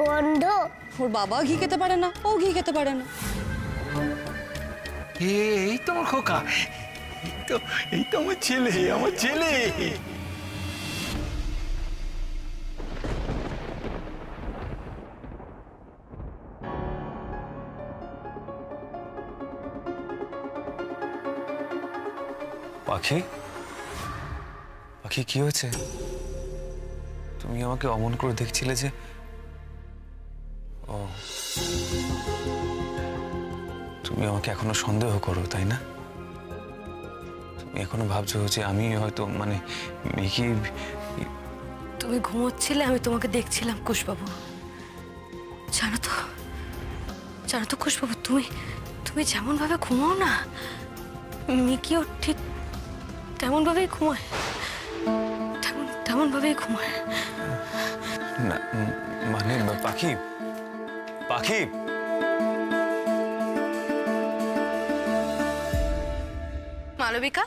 গন্ধ। ওর বাবা ঘি খেতে পারে না, ও ঘি খেতে পারে না। এই তো আমার খোকা, এই তো আমার ছেলে, আমার ছেলে। পাখি, পাখি কি হয়েছে? তুমি আমাকে অমন করে দেখছিলে যে? ও, তুমি আমাকে এখনো সন্দেহ করো, তাই না? তুমি এখনো ভাবছো যে আমি হয়তো মানে মিকি। তুমি ঘুমোচ্ছিলে, আমি তোমাকে দেখছিলাম কুশবাবু। জানো তো কুশবাবু, তুমি যেমন ভাবে ঘুমাও না, মিকিও ঠিক তেমন ভাবেই ঘুমায়, তেমন ভাবেই ঘুমায়। না মানে পাখি, পাখি। মালবিকা,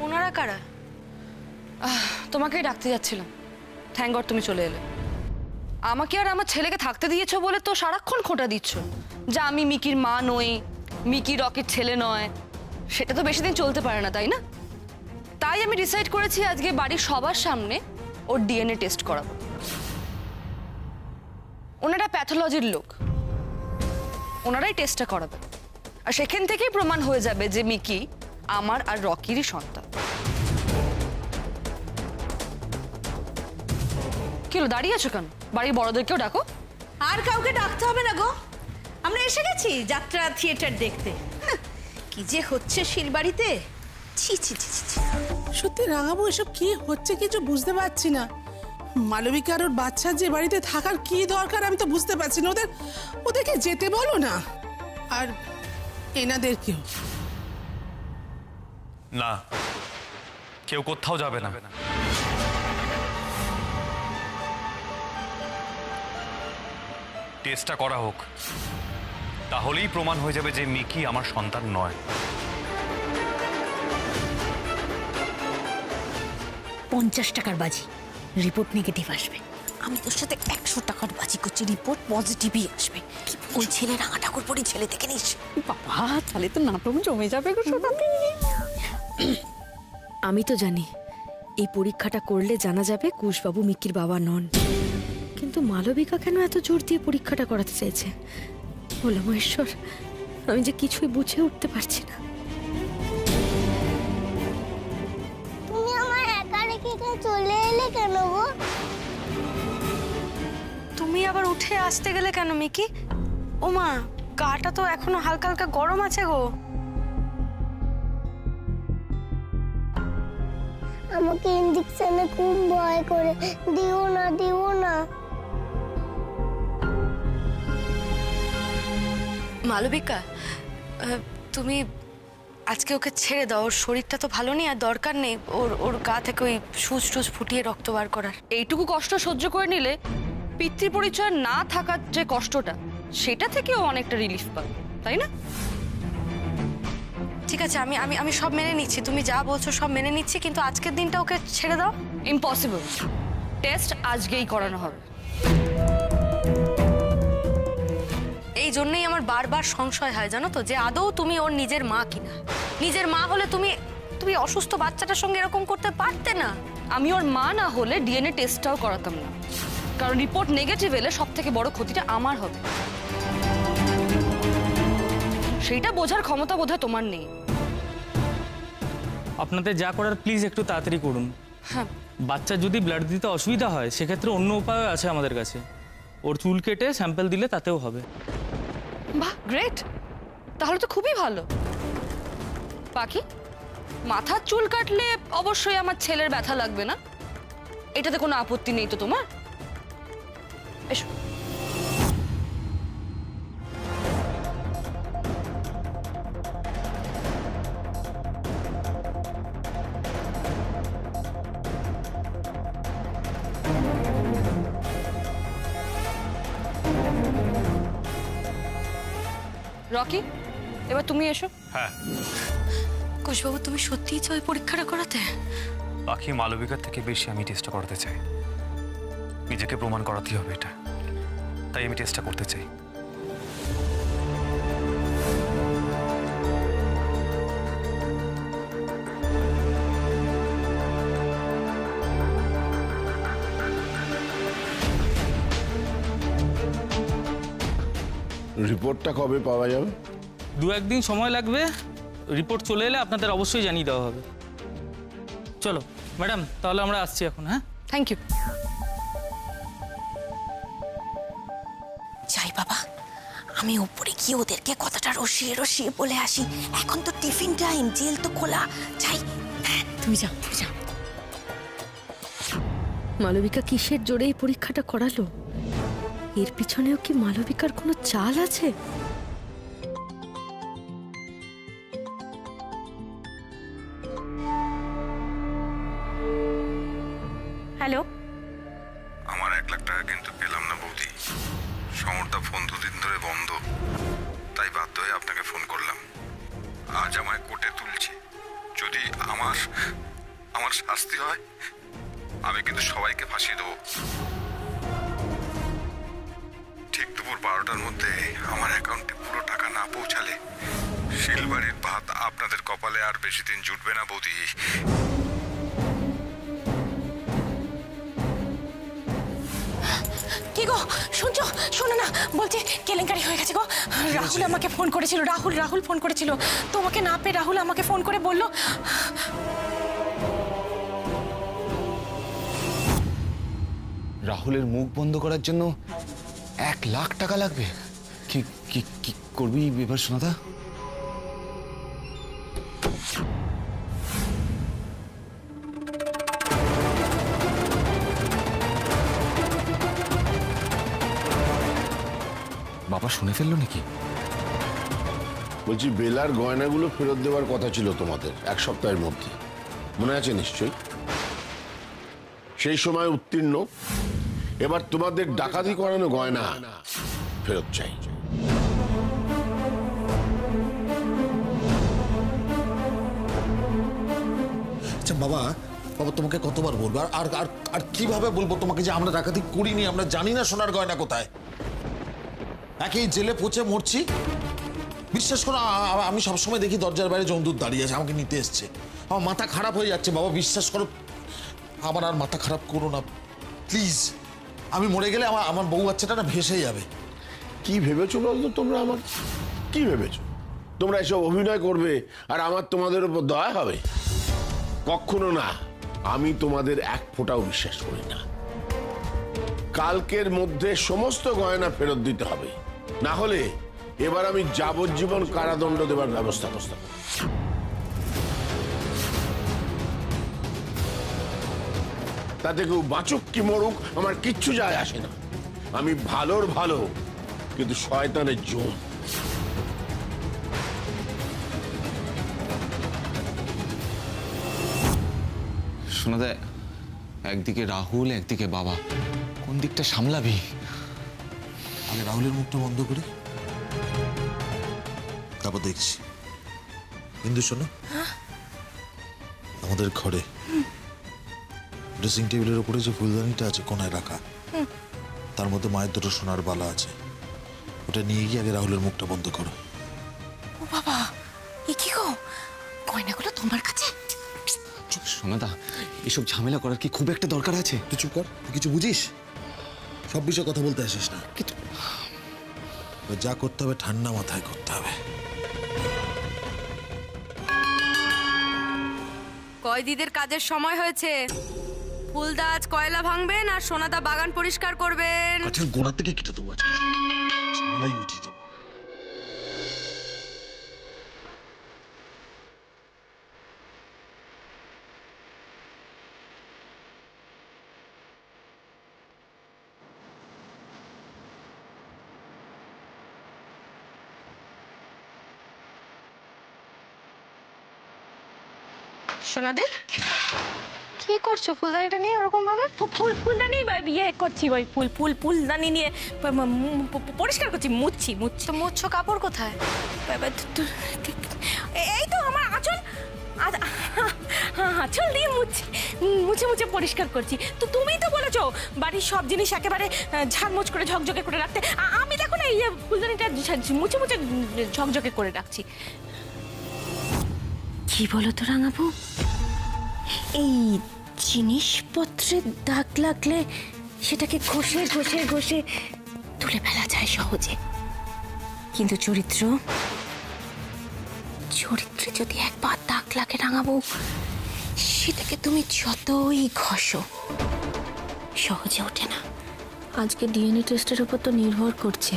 ওনারা কারা? তোমাকেই ডাকতে যাচ্ছিলাম। থ্যাঙ্ক গড তুমি চলে এলে। আমাকে আর আমার ছেলেকে থাকতে দিয়েছো বলে তো সারাক্ষণ খোঁটা দিচ্ছ যে আমি মিকির মা নই, মিকি রকির ছেলে নয়। সেটা তো বেশি দিন চলতে পারে না, তাই না? তাই আমি ডিসাইড করেছি আজকে বাড়ির সবার সামনে ওর ডিএনএ টেস্ট করাবো। ওনারা প্যাথোলজির লোক, ওনারাই টেস্টটা করাবে। আর সেখান থেকেই প্রমাণ হয়ে যাবে যে মিকি আমার আর রকিরই সন্তান। কি হলো, দাঁড়িয়ে আছো কেন? বাড়ির বড়দেরকেও ডাকো। আর কাউকে ডাকতে হবে না গো, আমরা এসে গেছি যাত্রা থিয়েটার দেখতে। কি যে হচ্ছে শিলবাড়িতে, ছি ছি ছি ছি। সত্যি রাঙাবো, এসব কি হচ্ছে কিছু বুঝতে পারছি না। মালবিকা আর ওর বাচ্চা যে বাড়িতে থাকার কি দরকার আমি তো বুঝতে পারছি না। ওদেরকে যেতে বলো না। আর এনাদেরকেও না, কেউ কোথাও যাবে না। টেস্টটা করা হোক, তাহলেই প্রমাণ হয়ে যাবে যে মিকি আমার সন্তান নয়। 50 টাকার বাজি, রিপোর্ট নেগেটিভ আসবে। আমি তোর সাথে 100 টাকার বাজি করছি, রিপোর্ট পজিটিভই আসবে। ওই ছেলে রাঙা ঠাকুর পরি ছেলে থেকে নিস। বাবা, তাহলে তো নাটক জমে যাবে গো সোনাতে। আমি তো জানি এই পরীক্ষাটা করলে জানা যাবে কুশবাবু মিকির বাবা নন, কিন্তু মালবিকা কেন এত জোর দিয়ে পরীক্ষাটা করাতে চাইছে? বলে মহেশ্বর, আমি যে কিছুই বুঝে উঠতে পারছি না। তুমি আমার একা রেখে চলে এলে কেন গো? তুমি আবার উঠে আসতে গেলে কেন মিকি? ও মা, গাটা তো এখনো হালকা হালকা গরম আছে গো। আমাকে ইঞ্জেকশনে খুব ভয় করে, দিও না। মালবিকা, তুমি আজকে ওকে ছেড়ে দাও। ওর শরীরটা তো ভালো নেই, আর দরকার নেই ওর গা থেকে ওই সুচ টুচ ফুটিয়ে রক্ত বার করার। এইটুকু কষ্ট সহ্য করে নিলে পিতৃ পরিচয় না থাকার যে কষ্টটা, সেটা থেকেও অনেকটা রিলিফ পাবে, তাই না? ঠিক আছে, আমি আমি আমি সব মেনে নিচ্ছি, তুমি যা বলছো সব মেনে নিচ্ছি, কিন্তু আজকের দিনটা ওকে ছেড়ে দাও। ইম্পসিবল। টেস্ট আজকেই করানো হবে। এই জন্যই আমার বারবার সংশয় হয়, জানো তো, যে আদৌ তুমি ওর নিজের মা কিনা। নিজের মা হলে তুমি অসুস্থ বাচ্চাটার সঙ্গে এরকম করতে পারতে না। আমি ওর মা না হলে ডিএনএ টেস্টটাও করাতাম না, কারণ রিপোর্ট নেগেটিভ এলে সব থেকে বড় ক্ষতিটা আমার হবে। সেইটা বোঝার ক্ষমতা বোধহয় তোমার নেই। আপনাদের যা করার প্লিজ একটু তাড়াতাড়ি করুন। হ্যাঁ, বাচ্চার যদি ব্লাড দিতে অসুবিধা হয় সেক্ষেত্রে অন্য উপায় আছে আমাদের কাছে। ওর চুল কেটে স্যাম্পল দিলে তাতেও হবে। বাহ, গ্রেট, তাহলে তো খুবই ভালো। পাখি, মাথার চুল কাটলে অবশ্যই আমার ছেলের ব্যথা লাগবে না, এটাতে কোনো আপত্তি নেই তো তোমার? এসো। রকি, এবার তুমি এসো। হ্যাঁ, কুশবাবু, তুমি সত্যিই চাও ওই পরীক্ষাটা করাতে? পাখি, মালবিকার থেকে বেশি আমি টেস্টটা করাতে চাই। নিজেকে প্রমাণ করাতেই হবে এটা, তাই আমি টেস্টটা করতে চাই। রিপোর্টটা কবে পাওয়া যাবে? 2-1 দিন সময় লাগবে। রিপোর্ট চলে এলে আপনাদের অবশ্যই জানিয়ে দেওয়া হবে। চলো ম্যাডাম, তাহলে আমরা আসছি এখন। হ্যাঁ, থ্যাংক ইউ। যাই বাবা, আমি উপরে গিয়ে ওদেরকে কথাটা রসিয়ে রসিয়ে বলে আসি। এখন তো টিফিন টাইম, জেল তো খোলা। যাই। হ্যাঁ, তুমি যাও, তুমি যাও। মালবিকা কিসের জোরে এই পরীক্ষাটা করালো? এর পিছনেও কি মালবিকার কোনো চাল আছে? হ্যালো, আমার 1 লাখ টাকা কিন্তু পেলাম না বৌদি। সমরদা ফোন 2 দিন ধরে বন্ধ, তাই বাধ্য হয়ে আপনাকে ফোন করলাম। আজ আমায় কোর্টে তুলছে। যদি আমার শাস্তি হয়, আমি কিন্তু সবাইকে ফাঁসিয়ে দেবো। ঠিক দুপুর 12টার মধ্যে আমার অ্যাকাউন্টে পুরো টাকা না পৌঁছালে শিলবাড়ির ভাত আপনাদের কপালে আর বেশি দিন জুটবে না বৌদি। কি গো শুনছো? শোনো না, বলছে কেলেঙ্কারি হয়ে গেছে গো। রাহুল আমাকে ফোন করেছিল। রাহুল ফোন করেছিল। তোমাকে না পেয়ে রাহুল আমাকে ফোন করে বলল রাহুলের মুখ বন্ধ করার জন্য 1 লাখ টাকা লাগবে। কি কি কি করবি এবার সোনাদা? বাবা শুনে ফেললো নাকি? বলছি, বেলার গয়নাগুলো ফেরত দেওয়ার কথা ছিল তোমাদের 1 সপ্তাহের মধ্যে, মনে আছে নিশ্চয়ই? সেই সময় উত্তীর্ণ। এবার তোমাদের ডাকাতি করানো গয়না ফেরত চাই। আচ্ছা বাবা, তোমাকে কতবার বলবো, আর আর আর কিভাবে বলবো তোমাকে যে আমরা ডাকাতি করিনি, আমরা জানি না সোনার গয়না কোথায়। একই জেলে পচে মরছি। বিশ্বাস করো, আমি সবসময় দেখি দরজার বাইরে জমদূত দাঁড়িয়ে আছে, আমাকে নিতে এসছে। আমার মাথা খারাপ হয়ে যাচ্ছে বাবা, বিশ্বাস করো। আমার আর মাথা খারাপ করো না প্লিজ। আমি মরে গেলে আমার বউ বাচ্চাটা না ভেসে যাবে। কি ভেবেছো বলতো তোমরা? আমার কি ভেবেছো? তোমরা এসব অভিনয় করবে আর আমার তোমাদের উপর দয়া হবে? কখনো না। আমি তোমাদের 1 ফোঁটাও বিশ্বাস করি না। কালকের মধ্যে সমস্ত গয়না ফেরত দিতে হবে, না হলে এবার আমি যাবজ্জীবন কারাদণ্ড দেবার ব্যবস্থা করব। তাতে কেউ বাঁচুক কি মরুক আমার কিচ্ছু যায় আসে না। আমি ভালোর ভালো, কিন্তু শয়তানের জম। সোনাদা, একদিকে রাহুল, একদিকে বাবা, কোন দিকটা সামলাবি? আগে রাহুলের মুখটা বন্ধ করি, তারপর দেখছি। বিন্দু শোনো, আমাদের ঘরে ড্রেসিং টেবিলের উপরে যে ফুলদানিটা আছে কোনায় রাখা, তার মধ্যে মায়ের 2টো সোনার বালা আছে। ওটা নিয়ে গিয়ে আগে রাহুলের মুখটা বন্ধ করো। ও বাবা, এ কি গো? গয়নাগুলো তোমার কাছে? সোনাদা, এসব ঝামেলা করার কি খুব একটা দরকার আছে? তুই চুপ কর, তুই কিছু বুঝিস? সব বিষয়ে কথা বলতে আসিস না। যা করতে হবে ঠান্ডা মাথায় করতে হবে। কয়দিদের কাজের সময় হয়েছে। ফুলদা আজ কয়লা ভাঙবেন আর সোনাদা বাগান পরিষ্কার করবেন। আচ্ছা, গোড়া থেকে কেটে দেবো আজকে, ঝামেলাই উঠিয়ে দেবো। সোনাদের কি করছো ফুলদানিটা নিয়ে ওরকম ভাবে? ফুলদানি ইয়ে করছি, ওই ফুলদানি নিয়ে পরিষ্কার করছি, মুছছি। তো মুচ্ছ কাপড় কোথায়? এই তো আমার আঁচল, আঁচল দিয়ে মুছে মুছে পরিষ্কার করছি। তো তুমিই তো বলেছো বাড়ির সব জিনিস একেবারে ঝাড়মোচ করে ঝকঝকে করে রাখতে। আমি দেখো না এই ফুলদানিটা মুছে মুছে ঝকঝকে করে রাখছি। কি বলো তো রাঙাবু, এই জিনিসপত্রের দাগ লাগলে সেটাকে ঘষে ঘষে ঘষে তুলে ফেলা যায় সহজে, কিন্তু চরিত্রে যদি একবার দাগ লাগে রাঙাবু, সেটাকে তুমি যতই ঘষো সহজে ওঠে না। আজকে ডিএনএ টেস্টের উপর তো নির্ভর করছে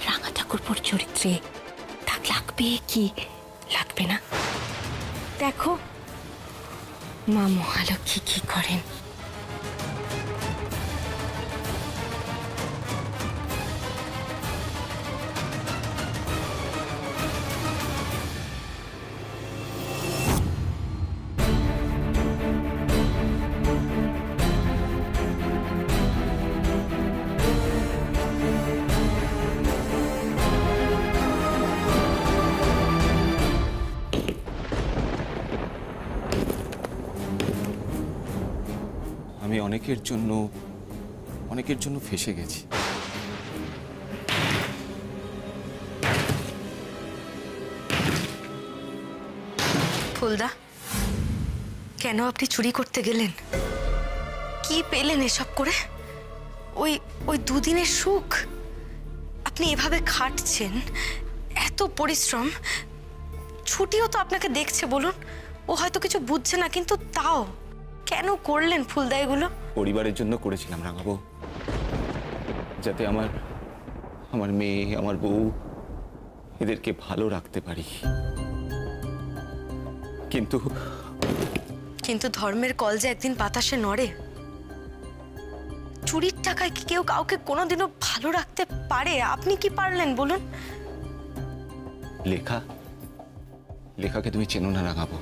রাঙা ঠাকুরপোর চরিত্রে দাগ লাগবে কি লাগবে না। দেখো মা মহালক্ষ্মী কি করেন। আমি অনেকের জন্য ফেঁসে গেছি। ফুলদা, কেন আপনি চুরি করতে গেলেন? কি পেলেন এসব করে? ওই দুদিনের সুখ আপনি এভাবে খাটছেন, এত পরিশ্রম, ছুটিও তো আপনাকে দেখছে। বলুন, ও হয়তো কিছু বুঝছে না, কিন্তু তাও কেন করলেন ফুলদা এগুলো? পরিবারের জন্য করেছিলাম রাঙাবো, যাতে আমার মেয়ে, আমার বউ, এদেরকে ভালো রাখতে পারি। কিন্তু ধর্মের কল যে একদিন বাতাসে নড়ে। চুরির টাকায় কি কেউ কাউকে কোনোদিনও ভালো রাখতে পারে? আপনি কি পারলেন বলুন? লেখাকে তুমি চেনো না রাঙাবো।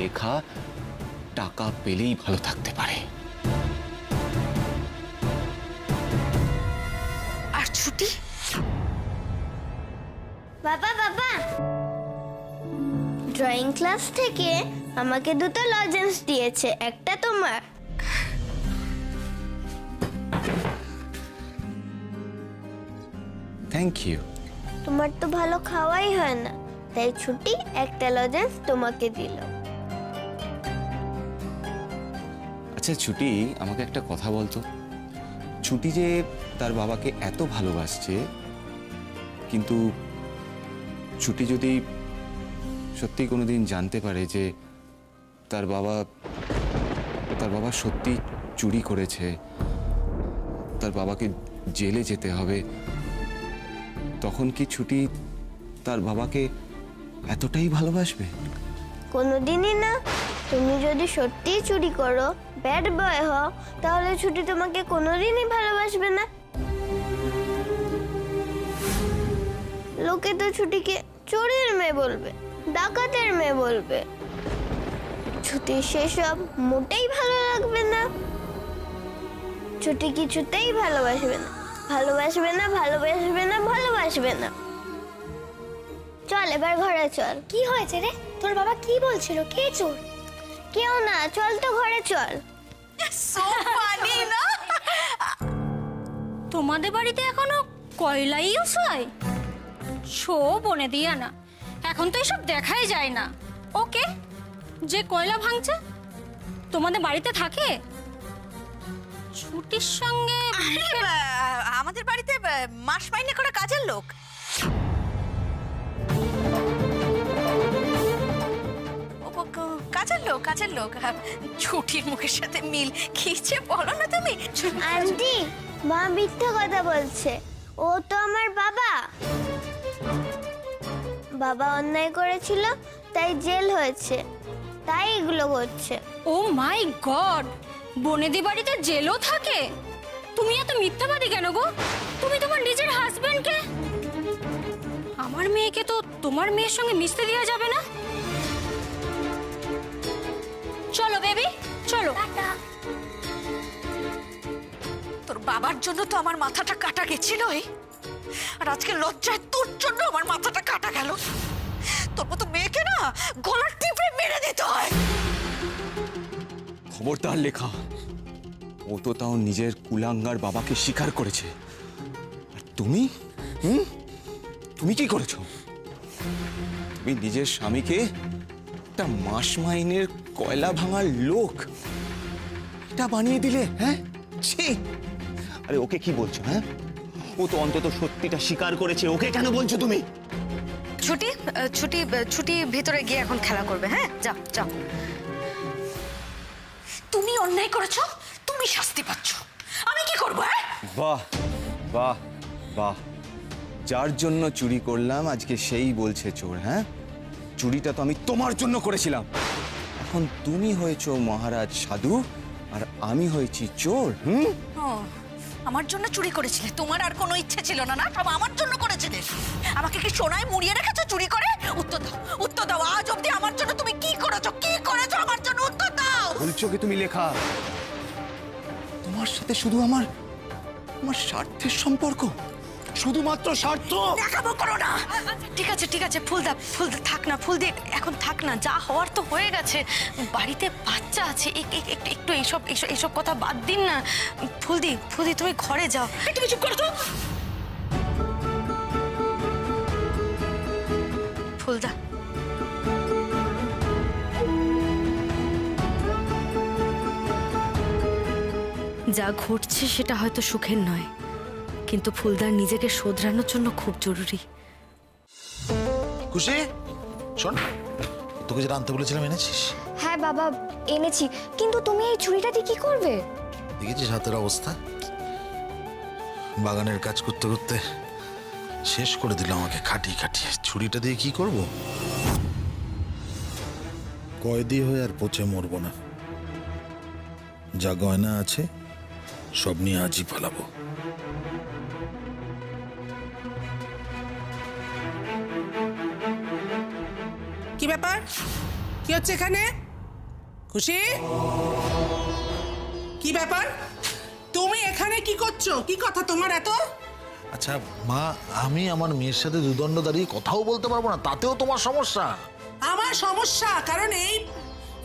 লেখা টাকা পেলেই ভালো থাকতে পারে। আর ছুটি? বাবা ড্রয়িং ক্লাস থেকে আমাকে দুটো লজেন্স দিয়েছে, একটা তোমার। Thank you. তোমার তো ভালো খাওয়াই হয় না, তাই ছুটি একটা লজেন্স তোমাকে দিল। আচ্ছা ছুটি, আমাকে একটা কথা বলতো। ছুটি যে তার বাবাকে এত ভালোবাসছে, কিন্তু ছুটি যদি সত্যি কোনোদিন জানতে পারে যে তার বাবা সত্যি চুরি করেছে, তার বাবাকে জেলে যেতে হবে, তখন কি ছুটি তার বাবাকে এতটাই ভালোবাসবে? কোনোদিনই না। তুমি যদি সত্যিই চুরি করো, ব্যাড বয় হও, তাহলে ছুটি তোমাকে কোনোদিনই ভালোবাসবে না। লোকে তো ছুটিকে চোরের মেয়ে বলবে, ডাকাতের মেয়ে বলবে। ছুটি সেসব মোটেই ভালো লাগবে না। ছুটি কিছুতেই ভালোবাসবে না। চল এবার ঘরে চল। কি হয়েছে রে? তোর বাবা কি বলছিল? কে চোর? কেউ না, চল তো ঘরে চল। তোমাদের বাড়িতে এখনো কয়লা ইউজ হয়? শো বনে দিয়া না, এখন তো এসব দেখাই যায় না। ওকে, যে কয়লা ভাঙছে তোমাদের বাড়িতে থাকে? ছুটির সঙ্গে আমাদের বাড়িতে মাস মাইনে করে কাজের লোক। কাজের লোক ছুটির মুখের সাথে মিল খিচ্ছে বলো না তুমি। আন্টি, মা মিথ্যা কথা বলছে। ও তো আমার বাবা অন্যায় করেছিল, তাই জেল হয়েছে, তাই এগুলো করছে। ও মাই গড, বনেদি বাড়িতে জেলও থাকে? তুমি এত মিথ্যাবাদী কেন গো? তুমি তোমার নিজের হাজবেন্ডকে। আমার মেয়েকে তো তোমার মেয়ের সঙ্গে মিশতে দেওয়া যাবে না। চলো বেবি, চলো। তোর বাবার জন্য তো আমার মাথাটা কাটা গেছিলই, আর আজকে লজ্জায় তোর জন্য আমার মাথাটা কাটা গেল। তোর মতো মেয়েকে না গলার টিপে মেরে দিতে হয়। খবরদার লেখা, ও তো তাও নিজের কুলাঙ্গার বাবাকে স্বীকার করেছে। আর তুমি তুমি কি করেছো? তুমি নিজের স্বামীকে একটা মাস মাইনের কয়লা ভাঙার লোক এটা বানিয়ে দিলে। হ্যাঁ, ছি! আরে ওকে কি বলছো? হ্যাঁ, ও তো অন্তত সত্যিটা স্বীকার করেছে, ওকে কেন বলছো তুমি? ছুটি ছুটি ছুটি ভেতরে গিয়ে এখন খেলা করবে। হ্যাঁ, যাও যাও। তুমি অন্যায় করেছো, তুমি শাস্তি পাচ্ছ, আমি কি করবো? বাহ বাহ বাহ, যার জন্য চুরি করলাম আজকে সেই বলছে চোর। হ্যাঁ, চুরিটা তো আমি তোমার জন্য করেছিলাম, এখন তুমি হয়েছো মহারাজ সাধু আর আমি হয়েছি চোর। আমার জন্য চুরি করেছিলে, তোমার আর কোনো ইচ্ছে ছিল না, না? সব আমার জন্য করেছিলে। আমাকে কি সোনায় মুড়িয়ে রেখেছো চুরি করে? উত্তর দাও, উত্তর দাও। আজ অব্দি আমার জন্য তুমি কি করেছো, কি করেছো আমার জন্য? উত্তর দাও। বলছো কি তুমি লেখা? তোমার সাথে শুধু আমার স্বার্থের সম্পর্ক, শুধুমাত্র স্বার্থ। দেখাবো করো না। ঠিক আছে ঠিক আছে, ফুলদা ফুলদা থাক না, ফুলদি এখন থাক না, যা হওয়ার তো হয়ে গেছে। বাড়িতে বাচ্চা আছে, একটু এইসব কথা বাদ দিন না। ফুলদি ফুলদি তুমি ঘরে যাও। তুমি চুপ করো তো। ফুলদা, যা ঘটছে সেটা হয়তো সুখের নয়, কিন্তু ফুলদার নিজেকে শোধরানোর জন্য খুব জরুরি। খুশি শোন, তোকে যেটা আনতে বলেছিলাম এনেছিস? হ্যাঁ বাবা, এনেছি। কিন্তু তুমি এই ছুরিটা দিয়ে কি করবে? দেখেছিস হাতের অবস্থা? বাগানের কাজ করতে করতে শেষ করে দিল আমাকে খাটিয়ে খাটিয়ে। ছুরিটা দিয়ে কি করব? কয়েদি হয়ে আর পচে মরবো না। যা গয়না আছে সব নিয়ে আজই পালাবো। কি ব্যাপার? কি হচ্ছে এখানে? খুশি, কি ব্যাপার? তুমি এখানে কি করছো? কি কথা তোমার এত? আচ্ছা মা, আমি আমার মেয়ের সাথে দুদণ্ড দাঁড়িয়ে কথাও বলতে পারবো না, তাতেও তোমার সমস্যা? আমার সমস্যা, কারণ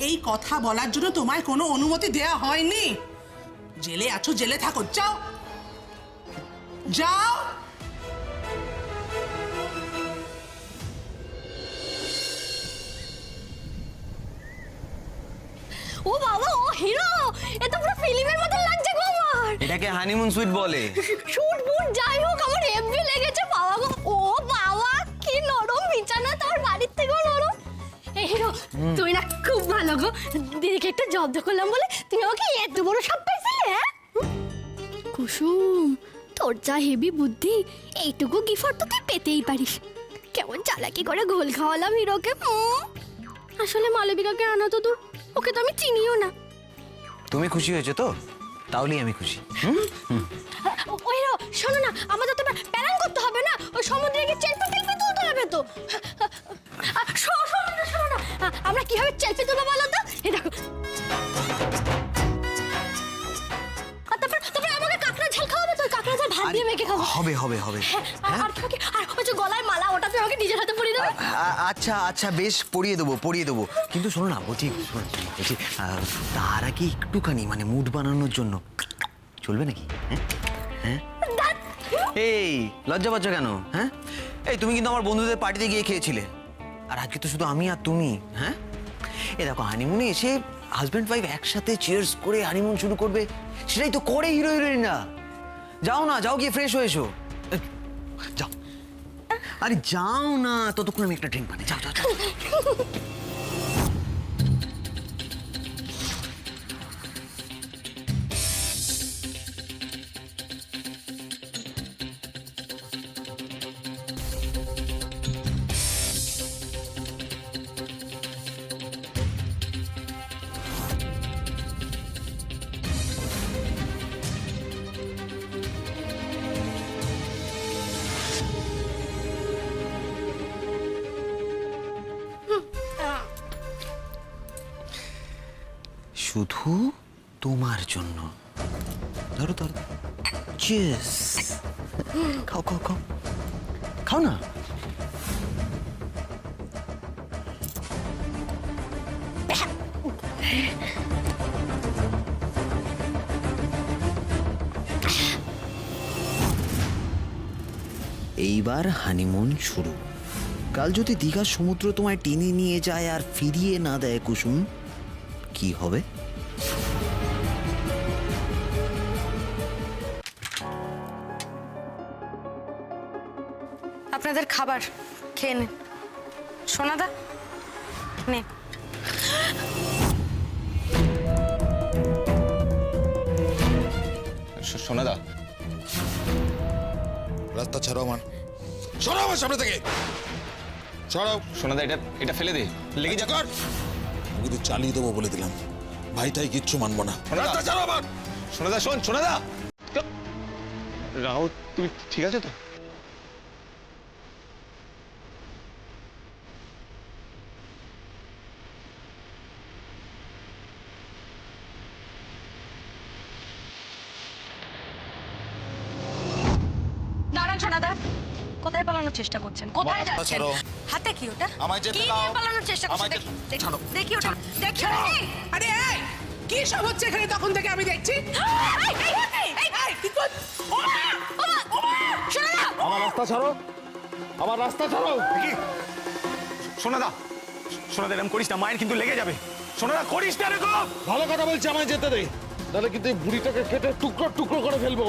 এই কথা বলার জন্য তোমায় কোনো অনুমতি দেয়া হয়নি। জেলে আছো, জেলে থাকো, যাও যাও। ও বাবা, ও হিরো! এ তো পুরো ফিল্মের মতো লাগছে গো আমার। এটাকে হানিমুন সুইট বলে। শুট বুট যাই হোক, আমার এমবি লেগেছে বাবা গো। ও বাবা, কি নরম বিছানা, তোর বাড়ির থেকেও নরম। এই হিরো, তুই না খুব ভালো গো। দিদিকে একটু জব্দ করলাম বলে তুই আমাকে এত বড় সাপ পাইছিলে। হ্যাঁ কুসুম, তোর যা হেভি বুদ্ধি, এইটুকু গিফট তো তুই পেতেই পারিস। কেমন চালাকি করে ঘোল খাওয়ালাম হিরোকে। আসলে মালবিকাকে আনা তো দূর, ওকে তো আমি চিনিও না। তুমি খুশি হয়েছো তো? তাহলেই আমি খুশি। ওই হিরো, শোনো না, আমাদের তো প্যারাং করতে হবে না, ওই সমুদ্রে গিয়ে চেলপে টেলপে তুলতে হবে তো। শোনো না, আমরা কিভাবে চেলপে তুলবো বলো তো? এই দেখো, তারপর আমাকে কাঁকড়া ঝাল খাওয়াবে তো, কাঁকড়া ঝাল ভাত দিয়ে মেখে খাবো। হবে হবে হবে। আর ওই যে গলায় মালা, ওটা তুই আমাকে নিজের হাতে পরিয়ে দেবে। আচ্ছা আচ্ছা, বেশ পরিয়ে দেবো। কিন্তু শোনো না, বলছি তারা কি একটুখানি মানে মুড বানানোর জন্য চলবে নাকি? হ্যাঁ, এই লজ্জা পাচ্ছ কেন? হ্যাঁ, এই তুমি কিন্তু আমার বন্ধুদের পার্টিতে গিয়ে খেয়েছিলে, আর আজকে তো শুধু আমি আর তুমি। হ্যাঁ, এই দেখো, হানিমুনে এসে হাজব্যান্ড ওয়াইফ একসাথে চিয়ার্স করে হানিমুন শুরু করবে, সেটাই তো করে হিরো হিরোইনরা। যাও না, যাও গিয়ে ফ্রেশ হয়ে এসো। যাও, আরে যাও না, ততক্ষণ আমি একটা ড্রিঙ্ক বানাই। যাও যাও যাও। শুধু তোমার জন্য। ধরো ধরো, চিয়ার্স। খাও খাও খাও, খাও না। এইবার হানিমুন শুরু। কাল যদি দীঘার সমুদ্র তোমায় টেনে নিয়ে যায় আর ফিরিয়ে না দেয় কুসুম, কি হবে? আপনাদের খাবার খেয়ে নিন। সোনাদা নে। সোনাদা, রাস্তা ছাড়াও আমার, সরাও আমার সামনে থেকে, সরাও। সোনাদা, এটা ফেলে দে, লেগে যা। কর, আমি কিন্তু চালিয়ে দেবো বলে দিলাম, ভাইটাই কিচ্ছু মানবো না। রাস্তা ছাড়াও আমার। সোনাদা শোন, সোনাদা। রাহুল, তুমি ঠিক আছে তো? দাঁড়ান সোনাদা, কোথায় পালানোর চেষ্টা করছেন? কোথায় রাস্তা যাচ্ছেন? ছাড়ো। হাতে কি ওটা? আমায় যেতে কি দাও। নিয়ে পালানোর চেষ্টা করছেন? আমায় দেখি, দেখি, ছাড়ো। দেখি ওটা, দেখি ওটা কি? আরে এই, কি সব হচ্ছে এখানে তখন থেকে আমি দেখছি? কি কর- ওমা! ওমা! সোনাদা! আমার রাস্তা ছাড়ো, আমার রাস্তা ছাড়ো। কি? সোনাদা, সোনাদা এরকম করিস না, মায়ের কিন্তু লেগে যাবে। সোনাদা করিস না রে গো। ভালো কথা বলছি, আমায় যেতে দে, তাহলে কিন্তু এই বুড়িটাকে কেটে টুকরো টুকরো করে ফেলবো।